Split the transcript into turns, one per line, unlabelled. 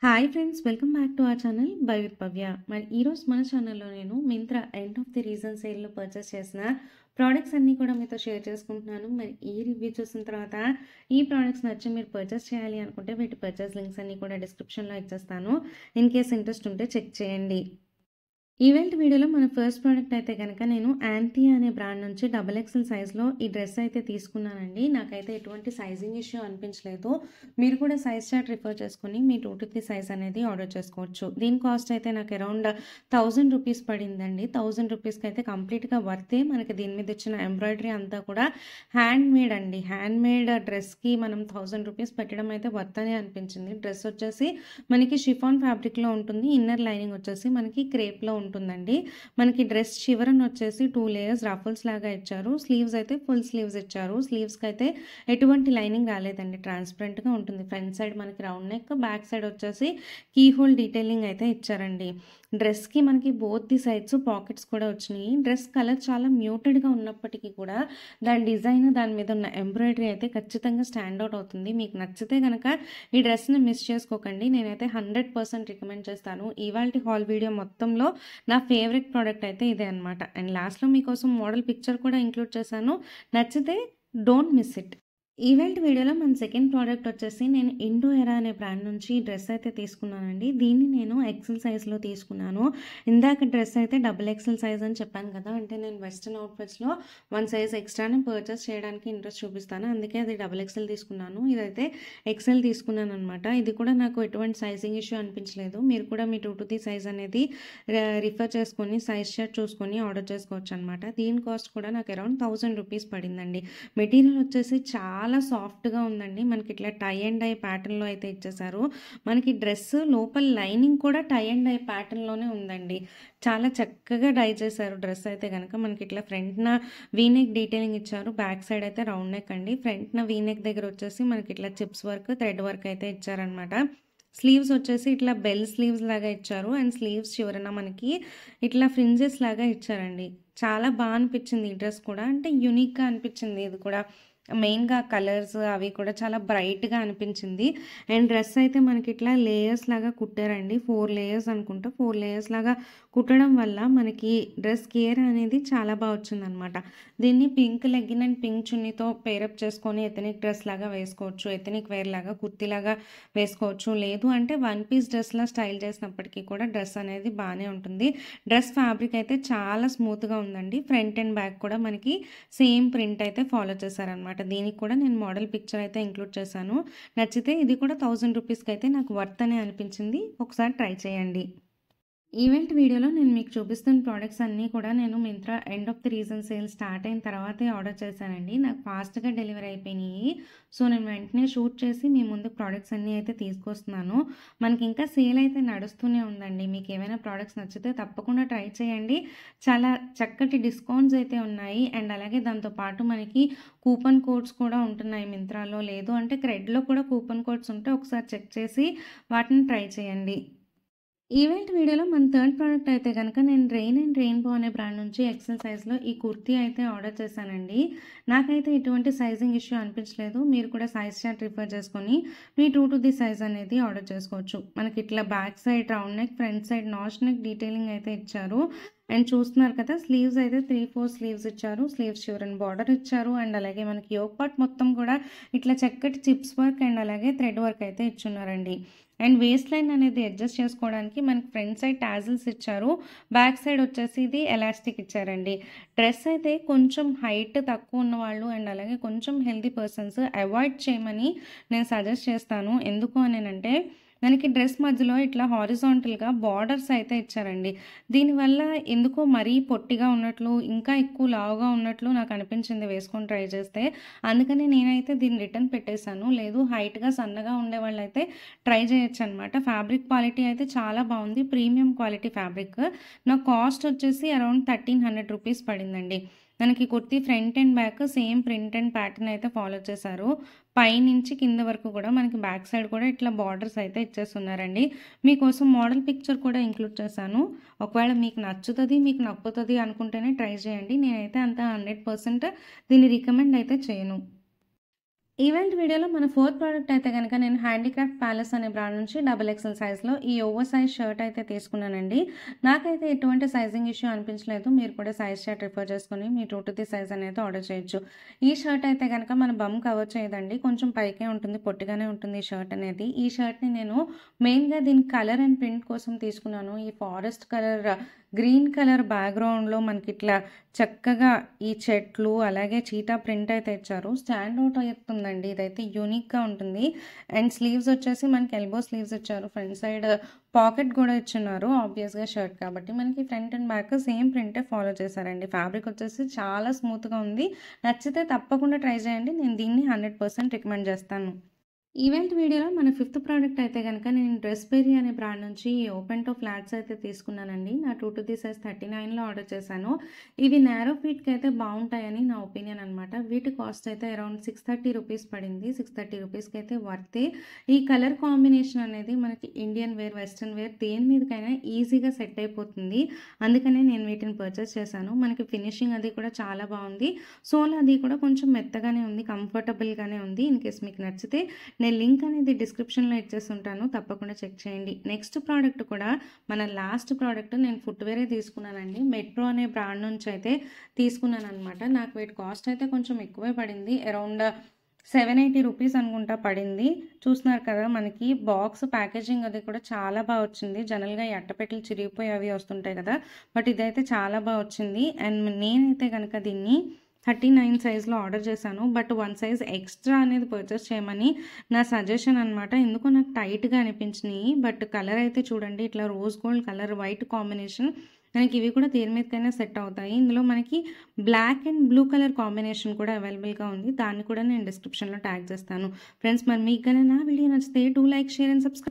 Hi friends, welcome back to our channel by with Pavya. మరి ఈరోజు మన ఛానల్లో నేను Myntra end of the reason సేల్లో పర్చేస్ చేసిన ప్రోడక్ట్స్ అన్నీ కూడా మీతో షేర్ చేసుకుంటున్నాను. మరి ఈ రివ్యూ చూసిన తర్వాత ఈ ప్రోడక్ట్స్ నచ్చి మీరు పర్చేస్ చేయాలి అనుకుంటే వీటి పర్చేస్ లింక్స్ అన్నీ కూడా డిస్క్రిప్షన్లో ఇచ్చేస్తాను. ఇన్ కేస్ ఇంట్రెస్ట్ ఉంటే చెక్ చేయండి. ఈవెంట్ వీడియోలో మన ఫస్ట్ ప్రోడక్ట్ అయితే కనుక నేను యాంటీ అనే బ్రాండ్ నుంచి XXL సైజ్లో ఈ డ్రెస్ అయితే తీసుకున్నానండి. నాకైతే ఎటువంటి సైజింగ్ ఇష్యూ అనిపించలేదు. మీరు కూడా సైజ్ చార్ట్ రిఫర్ చేసుకుని మీ 2 సైజ్ అనేది ఆర్డర్ చేసుకోవచ్చు. దీని కాస్ట్ అయితే నాకు అరౌండ్ 1000 రూపీస్ పడిందండి. 1000 రూపీస్కి అయితే కంప్లీట్గా వర్తే. మనకి దీని మీద ఇచ్చిన ఎంబ్రాయిడరీ అంతా కూడా హ్యాండ్ మేడ్ అండి. హ్యాండ్ మేడ్ డ్రెస్కి మనం 1000 రూపీస్ పెట్టడం అయితే వర్త్ అనే అనిపించింది. డ్రెస్ వచ్చేసి మనకి షిఫాన్ ఫ్యాబ్రిక్లో ఉంటుంది. ఇన్నర్ లైనింగ్ వచ్చేసి మనకి క్రేప్లో ఉంటుందండి. మనకి డ్రెస్ చివరన వచ్చేసి 2 లేయర్స్ రఫుల్స్ లాగా ఇచ్చారు. స్లీవ్స్ అయితే ఫుల్ స్లీవ్స్ ఇచ్చారు. స్లీవ్స్కి అయితే ఎటువంటి లైనింగ్ రాలేదండి. ట్రాన్స్పరెంట్గా ఉంటుంది. ఫ్రంట్ సైడ్ మనకి రౌండ్ నెక్, బ్యాక్ సైడ్ వచ్చేసి కీ హోల్ డీటెయిలింగ్ అయితే ఇచ్చారండి. డ్రెస్కి మనకి బోత్ ది సైడ్స్ పాకెట్స్ కూడా వచ్చినాయి. డ్రెస్ కలర్ చాలా మ్యూటెడ్గా ఉన్నప్పటికీ కూడా దాని డిజైన్, దాని మీద ఉన్న ఎంబ్రాయిడరీ అయితే ఖచ్చితంగా స్టాండ్అవుట్ అవుతుంది. మీకు నచ్చితే కనుక ఈ డ్రెస్ని మిస్ చేసుకోకండి. నేనైతే 100% రికమెండ్ చేస్తాను. ఇవాల్టి హాల్ వీడియో మొత్తంలో నా ఫేవరెట్ ప్రోడక్ట్ అయితే ఇదే అనమాట. అండ్ లాస్ట్లో మీకోసం మోడల్ పిక్చర్ కూడా ఇంక్లూడ్ చేశాను. నచ్చితే డోంట్ మిస్ ఇట్. ఈవెంట్ వీడియోలో మన సెకండ్ ప్రోడక్ట్ వచ్చేసి నేను ఇండో ఎరా అనే బ్రాండ్ నుంచి ఈ డ్రెస్ అయితే తీసుకున్నానండి. దీన్ని నేను ఎక్సెల్ సైజ్లో తీసుకున్నాను. ఇందాక డ్రెస్ అయితే XXL సైజ్ అని చెప్పాను కదా, అంటే నేను వెస్ట్రన్ అవుట్ఫిట్స్లో 1 సైజ్ ఎక్స్ట్రానే పర్చేస్ చేయడానికి ఇంట్రెస్ట్ చూపిస్తాను. అందుకే అది XXL తీసుకున్నాను. ఇదైతే ఎక్సెల్ తీసుకున్నాను అనమాట. ఇది కూడా నాకు ఎటువంటి సైజింగ్ ఇష్యూ అనిపించలేదు. మీరు కూడా మీ 2 సైజ్ అనేది రిఫర్ చేసుకొని సైజ్ షర్ట్ చూసుకొని ఆర్డర్ చేసుకోవచ్చు అనమాట. దీని కాస్ట్ కూడా నాకు అరౌండ్ 1000 రూపీస్ పడిందండి. మెటీరియల్ వచ్చేసి చాలా సాఫ్ట్గా ఉందండి. మనకి ఇట్లా టై అండ్ డై ప్యాటర్న్లో అయితే ఇచ్చేసారు. మనకి డ్రెస్ లోపల లైనింగ్ కూడా టై అండ్ డై ప్యాటర్న్లోనే ఉందండి. చాలా చక్కగా డై చేశారు డ్రెస్ అయితే కనుక. మనకి ఇట్లా ఫ్రంట్న వీనెక్ డీటెయిలింగ్ ఇచ్చారు. బ్యాక్ సైడ్ అయితే రౌండ్ నెక్ అండి. ఫ్రంట్న వీనెక్ దగ్గర వచ్చేసి మనకి ఇట్లా చిప్స్ వర్క్, థ్రెడ్ వర్క్ అయితే ఇచ్చారనమాట. స్లీవ్స్ వచ్చేసి ఇట్లా బెల్ స్లీవ్స్ లాగా ఇచ్చారు. అండ్ స్లీవ్స్ చివరన మనకి ఇట్లా ఫ్రింజెస్ లాగా ఇచ్చారండి. చాలా బాగా అనిపించింది ఈ డ్రెస్ కూడా. అంటే యూనిక్గా అనిపించింది. ఇది కూడా మెయిన్గా కలర్స్ అవి కూడా చాలా బ్రైట్గా అనిపించింది. అండ్ డ్రెస్ అయితే మనకి ఇట్లా లేయర్స్ లాగా కుట్టారండి. 4 లేయర్స్ అనుకుంటా. 4 లేయర్స్ లాగా కుట్టడం వల్ల మనకి డ్రెస్ కేర్ అనేది చాలా బాగా వచ్చిందనమాట. దీన్ని పింక్ లెగ్గిన్ అండ్ పింక్ చున్నీతో పేరప్ చేసుకొని ఎథనిక్ డ్రెస్ లాగా వేసుకోవచ్చు. ఎథనిక్ వేర్ లాగా కుర్తీలాగా వేసుకోవచ్చు. లేదు అంటే 1 పీస్ డ్రెస్లా స్టైల్ చేసినప్పటికీ కూడా డ్రెస్ అనేది బాగానే ఉంటుంది. డ్రెస్ ఫ్యాబ్రిక్ అయితే చాలా స్మూత్గా ఉందండి. ఫ్రంట్ అండ్ బ్యాక్ కూడా మనకి సేమ్ ప్రింట్ అయితే ఫాలో చేశారనమాట. దీనికి కూడా నేను మోడల్ పిక్చర్ అయితే ఇంక్లూడ్ చేశాను. నచ్చితే ఇది కూడా 1000 రూపీస్కి అయితే నాకు వర్త్ అనే అనిపించింది. ఒకసారి ట్రై చేయండి. ఈవెంట్ వీడియోలో నేను మీకు చూపిస్తున్న ప్రోడక్ట్స్ అన్నీ కూడా నేను Myntra end of the reason sale start అయిన తర్వాతే ఆర్డర్ చేశానండి. నాకు ఫాస్ట్గా డెలివరీ అయిపోయినాయి. సో నేను వెంటనే షూట్ చేసి మీ ముందు ప్రోడక్ట్స్ అన్నీ అయితే తీసుకొస్తున్నాను. మనకి ఇంకా సేల్ అయితే నడుస్తూనే ఉందండి. మీకు ఏమైనా ప్రోడక్ట్స్ నచ్చితే తప్పకుండా ట్రై చేయండి. చాలా చక్కటి డిస్కౌంట్స్ అయితే ఉన్నాయి. అండ్ అలాగే దాంతోపాటు మనకి కూపన్ కోడ్స్ కూడా ఉంటున్నాయి మింత్రాలో. లేదు అంటే క్రెడ్లో కూడా కూపన్ కోడ్స్ ఉంటే ఒకసారి చెక్ చేసి వాటిని ట్రై చేయండి. ఈవెంట్ వీడియోలో మన థర్డ్ ప్రోడక్ట్ అయితే కనుక నేను రెయిన్ అండ్ రెయిన్బో అనే బ్రాండ్ నుంచి ఎక్సెల్ సైజ్లో ఈ కుర్తీ అయితే ఆర్డర్ చేశానండి. నాకైతే ఎటువంటి సైజింగ్ ఇష్యూ అనిపించలేదు. మీరు కూడా సైజ్ చార్ట్ రిఫర్ చేసుకొని మీ 2 సైజ్ అనేది ఆర్డర్ చేసుకోవచ్చు. మనకి ఇట్లా back side round neck, front side notch neck detailing అయితే ఇచ్చారు. అండ్ చూస్తున్నారు కదా, స్లీవ్స్ అయితే 3-4 స్లీవ్స్ ఇచ్చారు. స్లీవ్స్ చివరన బార్డర్ ఇచ్చారు. అండ్ అలాగే మనకి యోక్ పార్ట్ మొత్తం కూడా ఇట్లా చక్కటి చిప్స్ వర్క్ అండ్ అలాగే థ్రెడ్ వర్క్ అయితే ఇచ్చున్నారండి. అండ్ వేస్ట్ లైన్ అనేది అడ్జస్ట్ చేసుకోవడానికి మనకి ఫ్రంట్ సైడ్ టాజిల్స్ ఇచ్చారు. బ్యాక్ సైడ్ వచ్చేసి ఇది ఎలాస్టిక్ ఇచ్చారండి. డ్రెస్ అయితే కొంచెం హైట్ తక్కువ ఉన్న వాళ్ళు అండ్ అలాగే కొంచెం హెల్తీ పర్సన్స్ అవాయిడ్ చేయమని నేను సజెస్ట్ చేస్తాను. ఎందుకు అని మనకి డ్రెస్ మధ్యలో ఇట్లా హారిజాంటల్గా బార్డర్స్ అయితే ఇచ్చారండి. దీనివల్ల ఎందుకో మరీ పొట్టిగా ఉన్నట్లు, ఇంకా ఎక్కువ లావుగా ఉన్నట్లు నాకు అనిపించింది వేసుకొని ట్రై చేస్తే. అందుకని నేనైతే దీన్ని రిటర్న్ పెట్టేశాను. లేదు హైట్గా సన్నగా ఉండే వాళ్ళు అయితే ట్రై చేయొచ్చు అనమాట. ఫ్యాబ్రిక్ క్వాలిటీ అయితే చాలా బాగుంది. Premium quality fabric. నా కాస్ట్ వచ్చేసి అరౌండ్ 1300 రూపీస్ పడిందండి. మనకి kurti front and back same print and pattern అయితే ఫాలో చేశారు. పైనుంచి కింద వరకు కూడా మనకి బ్యాక్ సైడ్ కూడా ఇట్లా బార్డర్స్ అయితే ఇచ్చేస్తున్నారండి. మీకోసం మోడల్ పిక్చర్ కూడా ఇంక్లూడ్ చేశాను. ఒకవేళ మీకు నచ్చుతుంది, మీకు నప్పుతుంది అనుకుంటేనే ట్రై చేయండి. నేనైతే అంత 100% దీన్ని రికమెండ్ అయితే చేయను. ఈవెంట్ వీడియోలో మన ఫోర్త్ ప్రోడక్ట్ అయితే గనక నేను హ్యాండీక్రాఫ్ట్ ప్యాలెస్ అనే బ్రాండ్ నుంచి డబుల్ ఎక్సెల్ సైజ్‌లో ఈ ఓవర్ సైజ్ షర్ట్ అయితే తీసుకున్నానండి. నాకైతే ఎటువంటి సైజింగ్ ఇష్యూ అనిపించలేదు. మీరు కూడా సైజ్ చార్ట్ రిఫర్ చేసుకొని మీ ట్రూ టు ది సైజ్ అనేది ఆర్డర్ చేయొచ్చు. ఈ షర్ట్ అయితే గనక మన బమ్ కవర్ చేయదండి. కొంచెం పైకే ఉంటుంది. పొట్టిగానే ఉంటుంది ఈ షర్ట్ అనేది. ఈ షర్ట్‌ని నేను మెయిన్‌గా దీని కలర్ అండ్ ప్రింట్ కోసం తీసుకున్నాను. ఈ ఫారెస్ట్ కలర్, గ్రీన్ కలర్ బ్యాక్‌గ్రౌండ్‌లో మనకిట్లా చక్కగా ఈ చెట్లు, అలాగే చీతా ప్రింట్ అయితే ఇచ్చారు. స్టాండ్ ఔట్ అవుతుందండి. ఇదైతే యూనిక్‌గా ఉంటుంది. అండ్ స్లీవ్స్ వచ్చేసి మనకి ఎల్బో స్లీవ్స్ ఇచ్చారు. ఫ్రంట్ సైడ్ పాకెట్ కూడా ఇచ్చున్నారు. ఆబ్వియస్‌గా షర్ట్ కాబట్టి. మనకి ఫ్రంట్ అండ్ బ్యాక్ సేమ్ ప్రింటే ఫాలో చేశారండి. ఫ్యాబ్రిక్ వచ్చేసి చాలా స్మూత్‌గా ఉంది. నచ్చితే తప్పకుండా ట్రై చేయండి. నేను దీన్ని 100% రికమెండ్ చేస్తాను. ఈవెంట్ వీడియోలో మన ఫిఫ్త్ ప్రోడక్ట్ అయితే గనక నేను డ్రెస్‌బెర్రీ అనే బ్రాండ్ నుంచి ఈ ఓపెన్ టో ఫ్లాట్స్ అయితే తీసుకున్నానండి. నా ట్రూ టు ది సైజ్ 39లో ఆర్డర్ చేశాను. ఇవి నారో ఫిట్‌కి అయితే బావుంటాయని నా ఒపీనియన్ అనమాట. వీటి కాస్ట్ అయితే అరౌండ్ ₹630 పడింది. ₹630కి అయితే వర్తే. ఈ కలర్ కాంబినేషన్ అనేది మనకి ఇండియన్ వేర్, వెస్టర్న్ వేర్ దేని మీదకైనా ఈజీగా సెట్ అయిపోతుంది. అందుకనే నేను వీటిని పర్చేస్ చేశాను. మనకి ఫినిషింగ్ అది కూడా చాలా బావుంది. సోల్ అది కూడా కొంచెం మెత్తగానే ఉంది. కంఫర్టబుల్‌గానే ఉంది. ఇన్ కేస్ మీకు నచ్చితే నేను లింక్ అనేది డిస్క్రిప్షన్‌లో ఇచ్చేసుంటాను. తప్పకుండా చెక్ చేయండి. నెక్స్ట్ ప్రోడక్ట్ కూడా మన లాస్ట్ ప్రోడక్ట్ నేను ఫుట్‌వేరే తీసుకున్నానండి. మెట్రో అనే బ్రాండ్ నుంచి అయితే తీసుకున్నాననమాట. నాకు వీటి కాస్ట్ అయితే కొంచెం ఎక్కువే పడింది. అరౌండ్ ₹780 అనుకుంటా పడింది. చూస్తున్నారు కదా మనకి బాక్స్ ప్యాకేజింగ్ అది కూడా చాలా బా వచ్చింది. జనరల్‌గా ఈ అట్టపెట్టెలు చిరిగిపోయి అవి వస్తుంటాయి కదా! బట్ ఇదైతే చాలా బా వచ్చింది. అండ్ నేనైతే గనక దీన్ని 39 సైజ్‌లో ఆర్డర్ చేశాను. బట్ 1 సైజ్ ఎక్స్ట్రా అనేది పర్చేస్ చేయమని నా సజెషన్ అనమాట. ఎందుకో నాకు టైట్‌గా అనిపించినియి. బట్ కలర్ అయితే చూడండి ఇట్లా rose gold colour, white combination. మనకి ఇవి కూడా దేని మీదకైనా సెట్ అవుతాయి. ఇందులో మనకి black and blue colour combination కూడా అవైలబుల్‌గా ఉంది. దాన్ని కూడా నేను డిస్క్రిప్షన్‌లో ట్యాగ్ చేస్తాను. ఫ్రెండ్స్ మరి మీకు గాని నా వీడియో నచ్చితే do like, share and subscribe.